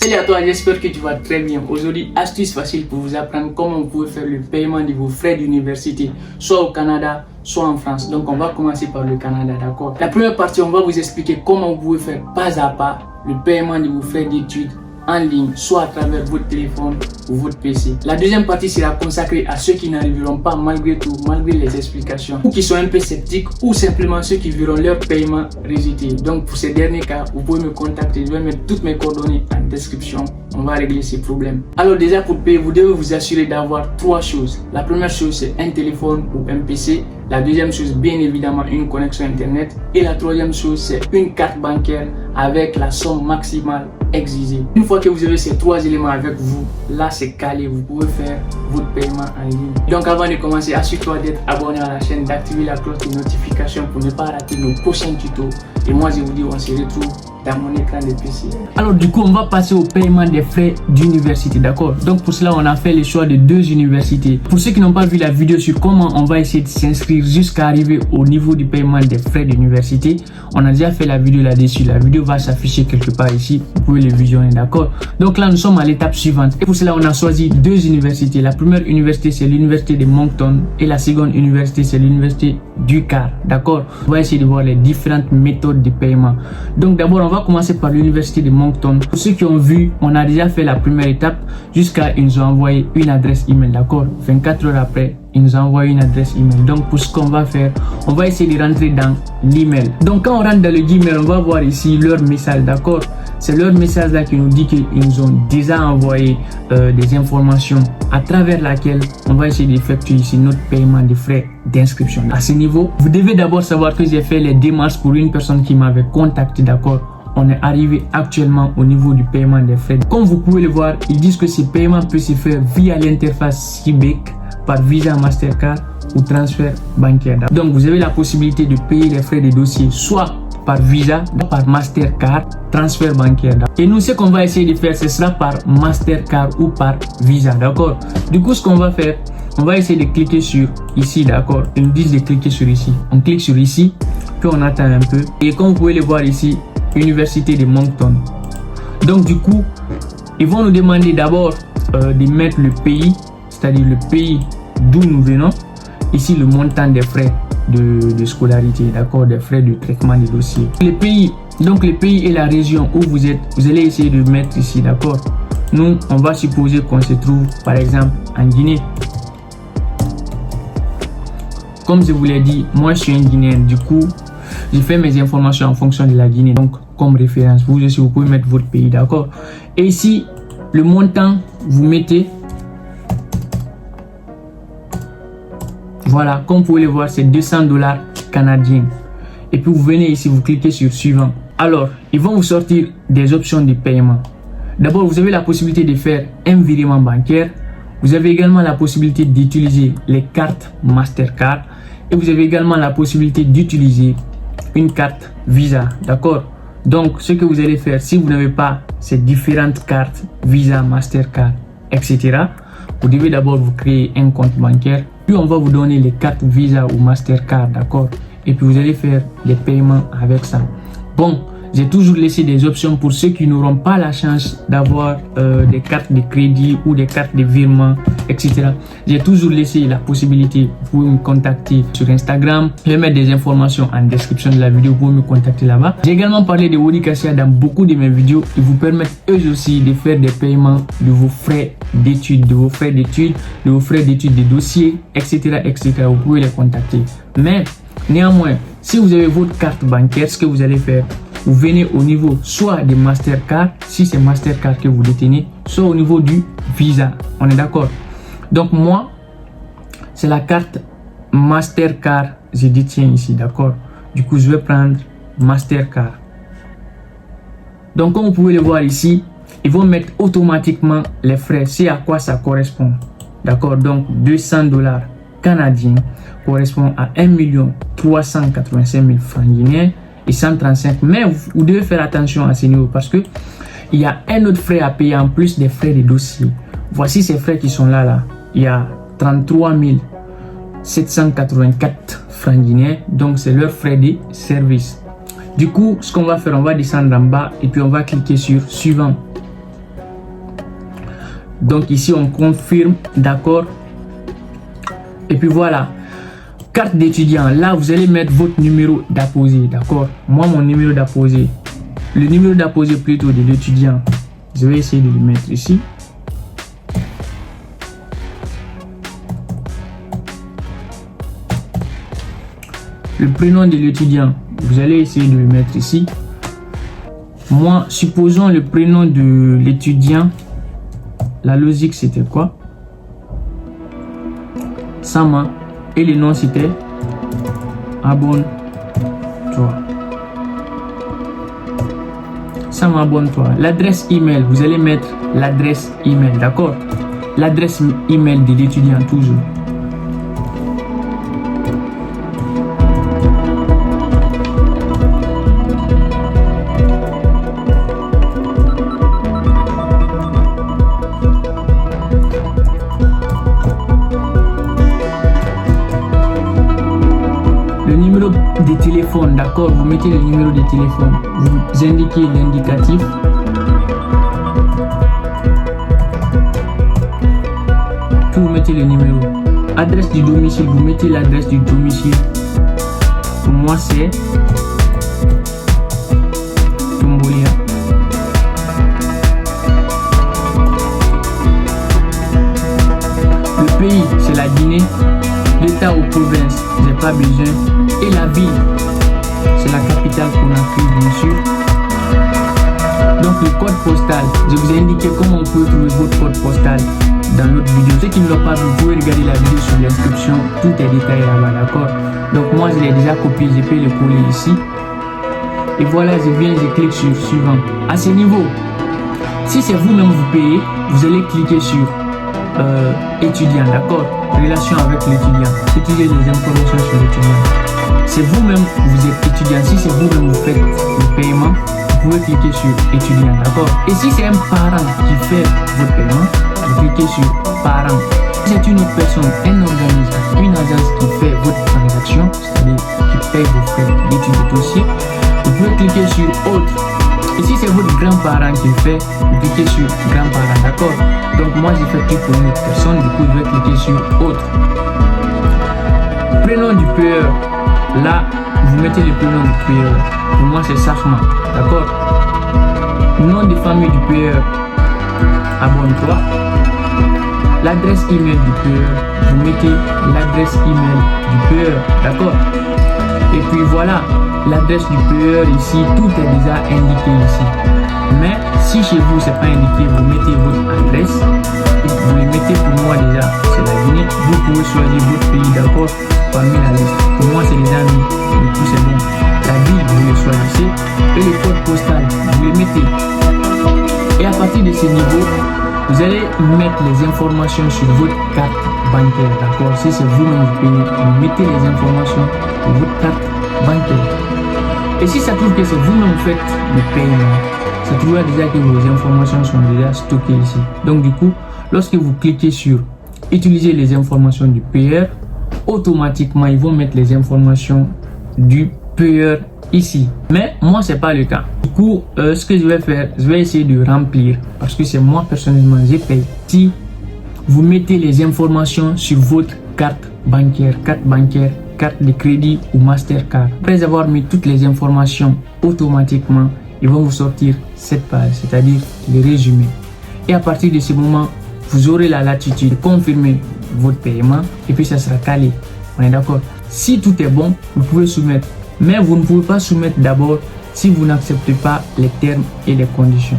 Salut à toi, j'espère que tu vas très bien. Aujourd'hui, astuce facile pour vous apprendre comment vous pouvez faire le paiement de vos frais d'université, soit au Canada, soit en France. Donc on va commencer par le Canada, d'accord? La première partie, on va vous expliquer comment vous pouvez faire pas à pas le paiement de vos frais d'études en ligne, soit à travers votre téléphone ou votre PC. La deuxième partie sera consacrée à ceux qui n'arriveront pas malgré tout, malgré les explications, ou qui sont un peu sceptiques, ou simplement ceux qui verront leur paiement résister. Donc pour ces derniers cas, vous pouvez me contacter, je vais mettre toutes mes coordonnées en description. On va régler ces problèmes. Alors déjà pour payer, vous devez vous assurer d'avoir trois choses. La première chose, c'est un téléphone ou un PC. La deuxième chose, bien évidemment, une connexion internet. Et la troisième chose, c'est une carte bancaire avec la somme maximale exigée. Une fois que vous avez ces trois éléments avec vous, là c'est calé, vous pouvez faire votre paiement en ligne. Donc avant de commencer, assure-toi d'être abonné à la chaîne, d'activer la cloche de notification pour ne pas rater nos prochains tutos. Et moi je vous dis, on se retrouve dans mon écran de PC. Alors du coup, on va passer au paiement des frais d'université, d'accord? Donc pour cela, on a fait le choix de deux universités. Pour ceux qui n'ont pas vu la vidéo sur comment on va essayer de s'inscrire jusqu'à arriver au niveau du paiement des frais d'université, on a déjà fait la vidéo là-dessus. La vidéo va s'afficher quelque part ici, vous pouvez le visionner, d'accord? Donc là, nous sommes à l'étape suivante. Et pour cela, on a choisi deux universités. La première université, c'est l'université de Moncton. Et la seconde université, c'est l'université du Car, d'accord? On va essayer de voir les différentes méthodes de paiement. Donc d'abord, on va commencer par l'université de Moncton. Pour ceux qui ont vu, on a déjà fait la première étape jusqu'à ils nous ont envoyé une adresse email, d'accord? 24 heures après, ils nous ont envoyé une adresse email. Donc pour ce qu'on va faire, on va essayer de rentrer dans l'email. Donc quand on rentre dans le Gmail, on va voir ici leur message, d'accord? C'est leur message là qui nous dit qu'ils nous ont déjà envoyé des informations à travers laquelle on va essayer d'effectuer ici notre paiement des frais d'inscription. À ce niveau, vous devez d'abord savoir que j'ai fait les démarches pour une personne qui m'avait contacté, d'accord? On est arrivé actuellement au niveau du paiement des frais. Comme vous pouvez le voir, ils disent que ce paiement peut se faire via l'interface CIBEC par Visa, Mastercard ou transfert bancaire. Donc vous avez la possibilité de payer les frais de dossier soit par Visa, par Mastercard, transfert bancaire. Et nous, ce qu'on va essayer de faire, ce sera par Mastercard ou par Visa, d'accord? Du coup, ce qu'on va faire, on va essayer de cliquer sur ici, d'accord? Ils nous disent de cliquer sur ici. On clique sur ici, puis on attend un peu. Et comme vous pouvez le voir ici, Université de Moncton. Donc du coup, ils vont nous demander d'abord de mettre le pays, c'est-à-dire le pays d'où nous venons. Ici, le montant des frais de scolarité, d'accord, des frais de traitement des dossiers. Les pays, donc le pays et la région où vous êtes, vous allez essayer de mettre ici, d'accord. Nous, on va supposer qu'on se trouve, par exemple, en Guinée. Comme je vous l'ai dit, moi je suis un Guinéen, du coup, j'ai fait mes informations en fonction de la Guinée, donc comme référence. Vous aussi, vous pouvez mettre votre pays, d'accord. Et ici, le montant, vous mettez. Voilà, comme vous pouvez le voir, c'est 200 $ canadiens. Et puis vous venez ici, vous cliquez sur suivant. Alors, ils vont vous sortir des options de paiement. D'abord, vous avez la possibilité de faire un virement bancaire. Vous avez également la possibilité d'utiliser les cartes Mastercard. Et vous avez également la possibilité d'utiliser une carte Visa, d'accord? Donc ce que vous allez faire, si vous n'avez pas ces différentes cartes Visa, Mastercard, etc., vous devez d'abord vous créer un compte bancaire, puis on va vous donner les cartes Visa ou Mastercard, d'accord? Et puis vous allez faire les paiements avec ça. Bon, j'ai toujours laissé des options pour ceux qui n'auront pas la chance d'avoir des cartes de crédit ou des cartes de virement, etc. J'ai toujours laissé la possibilité. Vous pouvez me contacter sur Instagram. Je vais mettre des informations en description de la vidéo. Vous pouvez me contacter là-bas. J'ai également parlé de Wodikassia dans beaucoup de mes vidéos. Ils vous permettent eux aussi de faire des paiements de vos frais d'études, de vos frais d'études des dossiers, etc., etc. Vous pouvez les contacter. Mais néanmoins, si vous avez votre carte bancaire, ce que vous allez faire, vous venez au niveau soit des Mastercard, si c'est Mastercard que vous détenez, soit au niveau du Visa. On est d'accord? Donc moi, c'est la carte Mastercard, je détiens ici, d'accord? Du coup, je vais prendre Mastercard. Donc comme vous pouvez le voir ici, ils vont mettre automatiquement les frais, c'est à quoi ça correspond. D'accord? Donc 200 $ canadiens correspond à 1 385 000 francs guinéens. Et 135, mais vous devez faire attention à ce niveau parce que il y a un autre frais à payer en plus des frais de dossier. Voici ces frais qui sont là. Il y a 33 784 francs guinéens, donc c'est leur frais de service. Du coup, ce qu'on va faire, on va descendre en bas et puis on va cliquer sur suivant. Donc ici on confirme, d'accord. Et puis voilà, carte d'étudiant. Là vous allez mettre votre numéro d'apposé, d'accord. Moi mon numéro d'apposé, le numéro d'apposé plutôt de l'étudiant, je vais essayer de le mettre ici. Le prénom de l'étudiant, vous allez essayer de le mettre ici. Moi, supposons le prénom de l'étudiant, la logique c'était quoi? Sama. Et le nom c'était Abonne-toi. Sama, abonne-toi. L'adresse email, vous allez mettre l'adresse email, d'accord? L'adresse email de l'étudiant toujours. Le numéro de téléphone, d'accord, vous mettez le numéro de téléphone, vous indiquez l'indicatif. Puis vous mettez le numéro. Adresse du domicile, vous mettez l'adresse du domicile. Pour moi c'est Tombolia. Le pays c'est la Guinée. L'État ou province, j'ai pas besoin. Et la ville, c'est la capitale Conakry, bien sûr. Donc le code postal, je vous ai indiqué comment vous pouvez trouver votre code postal dans l'autre vidéo. Ceux qui ne l'ont pas vu, vous pouvez regarder la vidéo sur l'inscription, tout est détaillé là-bas, d'accord. Donc moi je l'ai déjà copié, je peux le coller ici. Et voilà, je viens, je clique sur suivant. À ce niveau, si c'est vous-même vous payez, vous allez cliquer sur étudiant, d'accord, relation avec l'étudiant, étudier les informations sur l'étudiant. C'est vous-même, vous êtes étudiant. Si c'est vous-même vous faites le paiement, vous pouvez cliquer sur étudiant, d'accord. Et si c'est un parent qui fait votre paiement, vous cliquez sur parent. Si c'est une autre personne, un organisme, une agence qui fait votre transaction, c'est-à-dire qui paye vos frais d'études de dossier, vous pouvez cliquer sur autre. Et si c'est votre grand-parent qui le fait, vous cliquez sur grand-parent, d'accord. Donc moi j'ai fait clic pour une autre personne, du coup je vais cliquer sur autre. Prénom du payeur, là vous mettez le prénom du payeur. Pour moi c'est Sahma, d'accord. Nom de famille du payeur, abonne-toi. L'adresse email du payeur, vous mettez l'adresse email du payeur, d'accord. Et puis voilà, l'adresse du payeur ici, tout est déjà indiqué ici. Mais si chez vous c'est pas indiqué, vous mettez votre adresse, vous le mettez. Pour moi déjà c'est la Guinée. Vous pouvez choisir votre pays, d'accord, parmi la liste. Pour moi c'est les amis, du coup c'est bon. La ville vous le choisissez et le code postal vous le mettez. Et à partir de ce niveau, vous allez mettre les informations sur votre carte bancaire, d'accord. Si c'est vous-même vous payez, vous mettez les informations sur votre carte bancaire. Et si ça trouve que c'est vous-même faites le paiement, ça trouvera déjà que vos informations sont déjà stockées ici. Donc du coup, lorsque vous cliquez sur utiliser les informations du payeur, automatiquement ils vont mettre les informations du payeur ici. Mais moi c'est pas le cas. Du coup, ce que je vais faire, je vais essayer de remplir parce que c'est moi personnellement j'ai payé. Si vous mettez les informations sur votre carte bancaire, carte de crédit ou Mastercard. Après avoir mis toutes les informations, automatiquement, ils vont vous sortir cette page, c'est-à-dire le résumé. Et à partir de ce moment, vous aurez la latitude de confirmer votre paiement et puis ça sera calé. On est d'accord? Si tout est bon, vous pouvez soumettre. Mais vous ne pouvez pas soumettre d'abord si vous n'acceptez pas les termes et les conditions.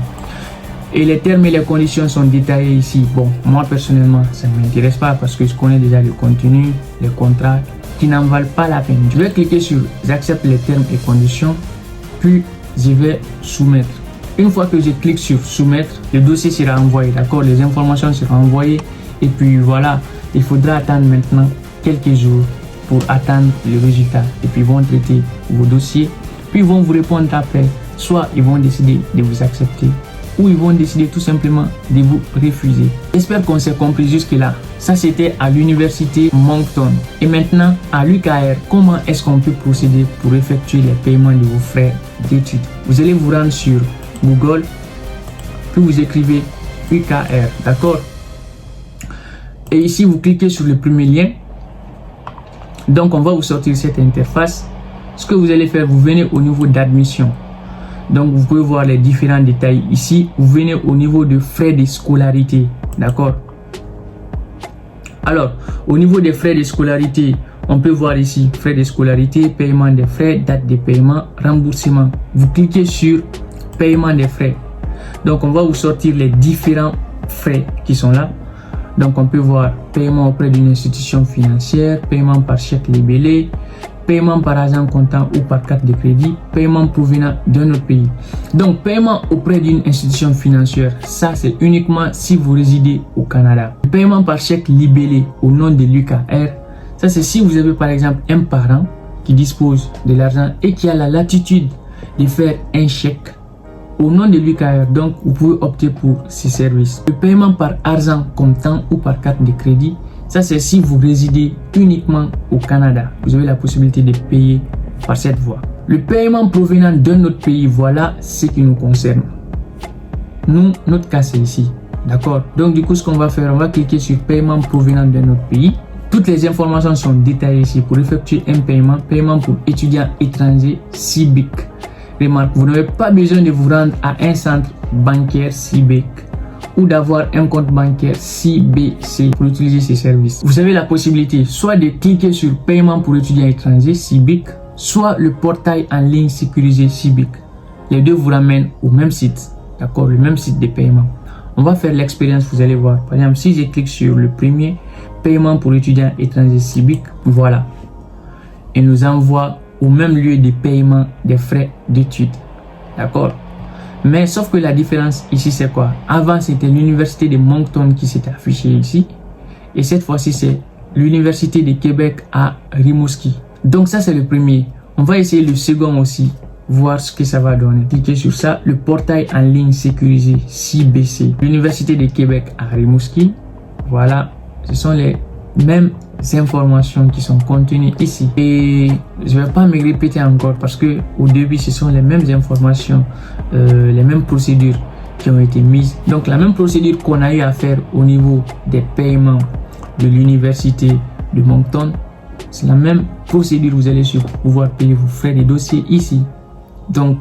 Et les termes et les conditions sont détaillés ici. Bon, moi personnellement, ça ne m'intéresse pas parce que je connais déjà le contenu, les contrats qui n'en valent pas la peine. Je vais cliquer sur j'accepte les termes et conditions, puis je vais soumettre. Une fois que je clique sur soumettre, le dossier sera envoyé, d'accord, les informations seront envoyées et puis voilà, il faudra attendre maintenant quelques jours pour attendre le résultat et puis ils vont traiter vos dossiers, puis ils vont vous répondre après. Soit ils vont décider de vous accepter ou ils vont décider tout simplement de vous refuser. J'espère qu'on s'est compris jusque là. Ça c'était à l'université Moncton. Et maintenant à l'UKR, comment est-ce qu'on peut procéder pour effectuer les paiements de vos frais d'études? Vous allez vous rendre sur Google, puis vous écrivez UKR, d'accord. Et ici, vous cliquez sur le premier lien. Donc, on va vous sortir cette interface. Ce que vous allez faire, vous venez au niveau d'admission. Donc, vous pouvez voir les différents détails ici. Vous venez au niveau de frais de scolarité. D'accord? Alors, au niveau des frais de scolarité, on peut voir ici frais de scolarité, paiement des frais, date de paiement, remboursement. Vous cliquez sur paiement des frais. Donc, on va vous sortir les différents frais qui sont là. Donc, on peut voir paiement auprès d'une institution financière, paiement par chèque libellé, paiement par argent comptant ou par carte de crédit, paiement provenant d'un autre pays. Donc, paiement auprès d'une institution financière, ça c'est uniquement si vous résidez au Canada. Paiement par chèque libellé au nom de l'UKR, ça c'est si vous avez par exemple un parent qui dispose de l'argent et qui a la latitude de faire un chèque au nom de l'UKR, donc vous pouvez opter pour ces services. Le paiement par argent comptant ou par carte de crédit, ça c'est si vous résidez uniquement au Canada. Vous avez la possibilité de payer par cette voie. Le paiement provenant d'un autre pays, voilà ce qui nous concerne. Nous, notre cas c'est ici. D'accord? Donc du coup, ce qu'on va faire, on va cliquer sur paiement provenant d'un autre pays. Toutes les informations sont détaillées ici pour effectuer un paiement pour étudiants étrangers CIBIC. Remarque, vous n'avez pas besoin de vous rendre à un centre bancaire CIBIC ou d'avoir un compte bancaire CBC pour utiliser ces services. Vous avez la possibilité soit de cliquer sur paiement pour étudiants étrangers CIBIC, soit le portail en ligne sécurisé CIBIC. Les deux vous ramènent au même site, d'accord, le même site de paiement. On va faire l'expérience, vous allez voir. Par exemple, si je clique sur le premier, paiement pour étudiants étrangers CIBIC, voilà. Et nous envoie au même lieu de paiement des frais d'études. D'accord? Mais sauf que la différence ici, c'est quoi? Avant, c'était l'université de Moncton qui s'est affichée ici. Et cette fois-ci, c'est l'université de Québec à Rimouski. Donc ça, c'est le premier. On va essayer le second aussi, voir ce que ça va donner. Cliquez sur ça, le portail en ligne sécurisé CBC. L'université de Québec à Rimouski. Voilà, ce sont les mêmes informations qui sont contenues ici. Et je ne vais pas me répéter encore parce que au début, ce sont les mêmes informations, les mêmes procédures qui ont été mises. Donc la même procédure qu'on a eu à faire au niveau des paiements de l'université de Moncton, c'est la même procédure. Vous allez pouvoir payer vos frais de dossier ici. Donc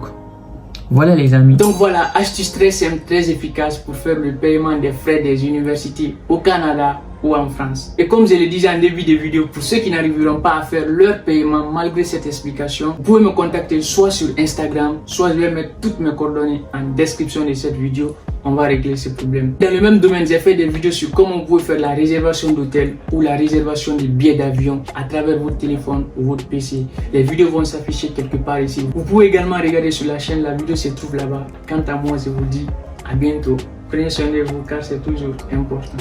voilà les amis. Donc voilà, astuce très simple, très efficace pour faire le paiement des frais des universités au Canada ou en France. Et comme je le disais en début de vidéo, pour ceux qui n'arriveront pas à faire leur paiement malgré cette explication, vous pouvez me contacter soit sur Instagram, soit je vais mettre toutes mes coordonnées en description de cette vidéo. On va régler ce problème. Dans le même domaine, j'ai fait des vidéos sur comment vous pouvez faire la réservation d'hôtel ou la réservation de billets d'avion à travers votre téléphone ou votre PC. Les vidéos vont s'afficher quelque part ici. Vous pouvez également regarder sur la chaîne, la vidéo se trouve là-bas. Quant à moi, je vous dis à bientôt. Prenez soin de vous car c'est toujours important.